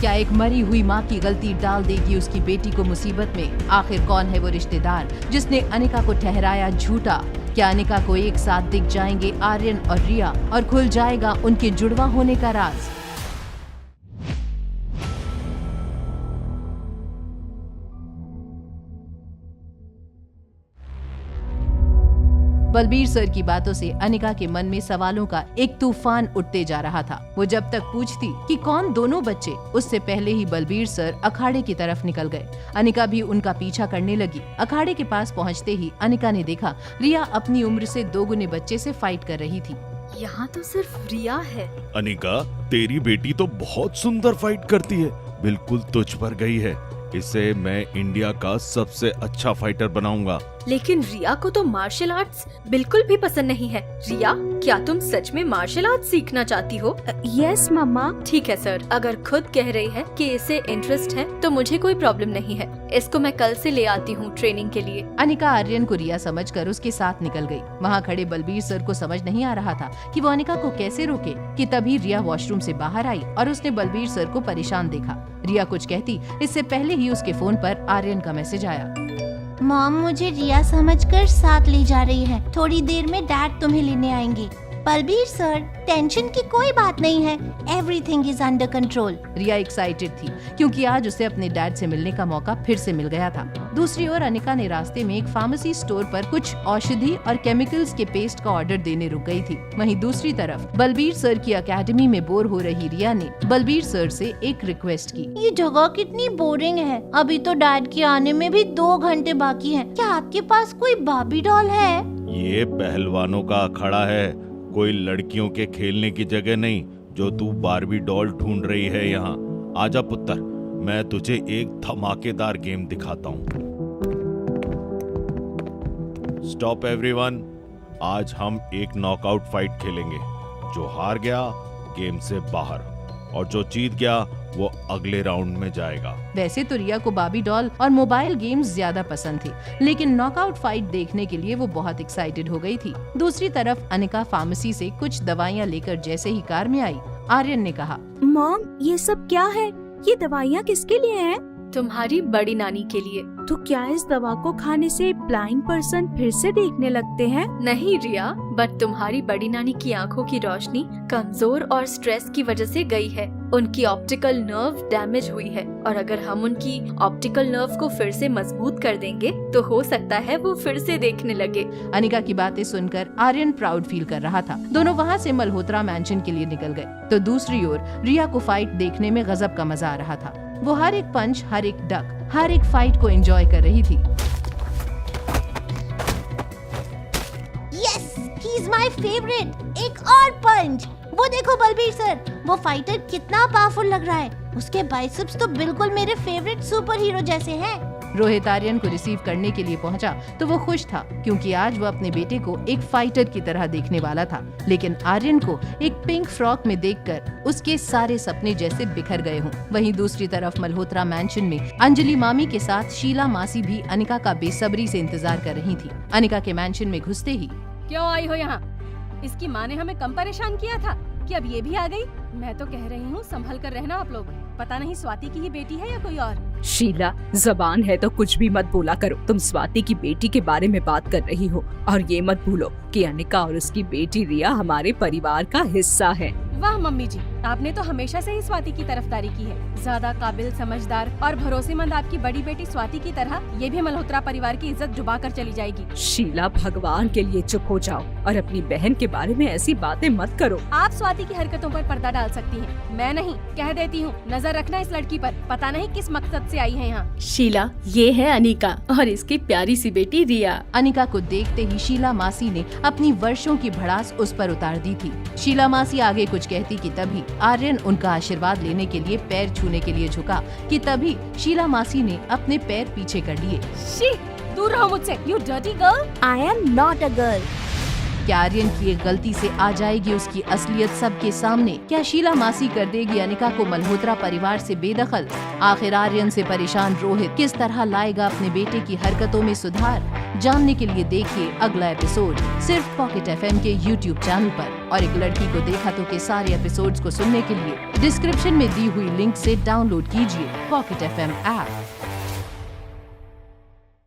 क्या एक मरी हुई माँ की गलती डाल देगी उसकी बेटी को मुसीबत में? आखिर कौन है वो रिश्तेदार जिसने अनिका को ठहराया झूठा? क्या अनिका को एक साथ दिख जाएंगे आर्यन और रिया और खुल जाएगा उनके जुड़वा होने का राज? बलबीर सर की बातों से अनिका के मन में सवालों का एक तूफान उठते जा रहा था। वो जब तक पूछती कि कौन दोनों बच्चे, उससे पहले ही बलबीर सर अखाड़े की तरफ निकल गए। अनिका भी उनका पीछा करने लगी। अखाड़े के पास पहुंचते ही अनिका ने देखा रिया अपनी उम्र से 2 गुने बच्चे से फाइट कर रही थी। यहाँ तो सिर्फ रिया है। अनिका, तेरी बेटी तो बहुत सुंदर फाइट करती है, बिल्कुल तुझ पर गई है। इसे मैं इंडिया का सबसे अच्छा फाइटर बनाऊंगा। लेकिन रिया को तो मार्शल आर्ट्स बिल्कुल भी पसंद नहीं है। रिया, क्या तुम सच में मार्शल आर्ट्स सीखना चाहती हो? यस मम्मा। ठीक है सर, अगर खुद कह रही है कि इसे इंटरेस्ट है तो मुझे कोई प्रॉब्लम नहीं है। इसको मैं कल से ले आती हूँ ट्रेनिंग के लिए। अनिका आर्यन को रिया समझकर उसके साथ निकल गई। वहाँ खड़े बलबीर सर को समझ नहीं आ रहा था कि वो अनिका को कैसे रोके कि तभी रिया वॉशरूम से बाहर आई और उसने बलबीर सर को परेशान देखा। रिया कुछ कहती इससे पहले ही उसके फोन पर आर्यन का मैसेज आया। मॉम मुझे रिया समझकर साथ ले जा रही है। थोड़ी देर में डैड तुम्हें लेने आएंगे। बलबीर सर, टेंशन की कोई बात नहीं है। Everything is under control. Riya excited थी क्योंकि आज उसे अपने डैड से मिलने का मौका फिर से मिल गया था। दूसरी ओर अनिका ने रास्ते में एक फार्मेसी स्टोर पर कुछ औषधि और केमिकल्स के पेस्ट का ऑर्डर देने रुक गई थी। वहीं दूसरी तरफ बलबीर सर की एकेडमी में बोर हो रही रिया ने बलबीर सर से एक रिक्वेस्ट की। ये जगह कितनी बोरिंग है। अभी तो डैड के आने में भी 2 घंटे बाकी हैं। क्या आपके पास कोई बार्बी डॉल है? ये पहलवानों का अखाड़ा है, कोई लड़कियों के खेलने की जगह नहीं जो तू बार्बी डॉल ढूंढ रही है यहाँ। आजा पुत्र, मैं तुझे एक धमाकेदार गेम दिखाता हूँ। स्टॉप एवरीवन, आज हम एक नॉकआउट फाइट खेलेंगे। जो हार गया गेम से बाहर और जो जीत गया वो अगले राउंड में जाएगा। वैसे तो रिया को बार्बी डॉल और मोबाइल गेम्स ज्यादा पसंद थी, लेकिन नॉकआउट फाइट देखने के लिए वो बहुत एक्साइटेड हो गई थी। दूसरी तरफ अनिका फार्मेसी से कुछ दवाइयाँ लेकर जैसे ही कार में आई, आर्यन ने कहा, मॉम ये सब क्या है? ये दवाइयाँ किसके लिए हैं? तुम्हारी बड़ी नानी के लिए। तो क्या इस दवा को खाने से ब्लाइंड पर्सन फिर से देखने लगते हैं? नहीं रिया, बट तुम्हारी बड़ी नानी की आंखों की रोशनी कमजोर और स्ट्रेस की वजह से गई है। उनकी ऑप्टिकल नर्व डैमेज हुई है और अगर हम उनकी ऑप्टिकल नर्व को फिर से मजबूत कर देंगे तो हो सकता है वो फिर से देखने लगे। अनिका की बातें सुनकर आर्यन प्राउड फील कर रहा था। दोनों वहाँ से मल्होत्रा मैंशन के लिए निकल गए तो दूसरी ओर रिया को फाइट देखने में गजब का मजा आ रहा था। वो हर एक पंच, हर एक डक, हर एक फाइट को एंजॉय कर रही थी। Yes, he is my favourite. एक और पंच। वो देखो बलबीर सर, वो फाइटर कितना पावरफुल लग रहा है। उसके बाइसेप्स तो बिल्कुल मेरे फेवरेट सुपर हीरो जैसे हैं। रोहित आर्यन को रिसीव करने के लिए पहुंचा तो वो खुश था क्योंकि आज वो अपने बेटे को एक फाइटर की तरह देखने वाला था। लेकिन आर्यन को एक पिंक फ्रॉक में देखकर उसके सारे सपने जैसे बिखर गए हों। वहीं दूसरी तरफ मल्होत्रा मैंशन में अंजलि मामी के साथ शीला मासी भी अनिका का बेसब्री से इंतजार कर रही थी। अनिका के मैंशन में घुसते ही, क्यों आई हो यहाँ? इसकी माँ ने हमें कम परेशान किया था कि अब ये भी आ गई। मैं तो कह रही हूँ संभल कर रहना आप लोग। पता नहीं स्वाति की ही बेटी है या कोई और। शीला, जबान है तो कुछ भी मत बोला करो। तुम स्वाति की बेटी के बारे में बात कर रही हो और ये मत भूलो कि अनिका और उसकी बेटी रिया हमारे परिवार का हिस्सा है। वाह मम्मी जी, आपने तो हमेशा से ही स्वाति की तरफदारी की है। ज्यादा काबिल, समझदार और भरोसेमंद आपकी बड़ी बेटी स्वाति की तरह ये भी मल्होत्रा परिवार की इज्जत डुबा कर चली जाएगी। शीला, भगवान के लिए चुप हो जाओ और अपनी बहन के बारे में ऐसी बातें मत करो। आप स्वाति की हरकतों पर पर्दा डाल सकती हैं, मैं नहीं। कह देती हूँ, नजर रखना इस लड़की पर। पता नहीं किस मकसद से आई है यहाँ। शीला, ये है अनिका और इसकी प्यारी सी बेटी रिया। अनिका को देखते ही शीला मासी ने अपनी वर्षों की भड़ास उस पर उतार दी थी। शीला मासी आगे कुछ कहती कि तभी आर्यन उनका आशीर्वाद लेने के लिए पैर छूने के लिए झुका कि तभी शीला मासी ने अपने पैर पीछे कर लिए। शी, दूर रहो मुझसे, you dirty girl. I am not a girl. क्या आर्यन की एक गलती से आ जाएगी उसकी असलियत सबके सामने? क्या शीला मासी कर देगी अनिका को मल्होत्रा परिवार से बेदखल? आखिर आर्यन से परेशान रोहित किस तरह लाएगा अपने बेटे की हरकतों में सुधार? जानने के लिए देखिए अगला एपिसोड सिर्फ पॉकेट FM के YouTube चैनल पर। और एक लड़की को देखा तो के सारे एपिसोड्स को सुनने के लिए डिस्क्रिप्शन में दी हुई लिंक से डाउनलोड कीजिए पॉकेट FM ऐप।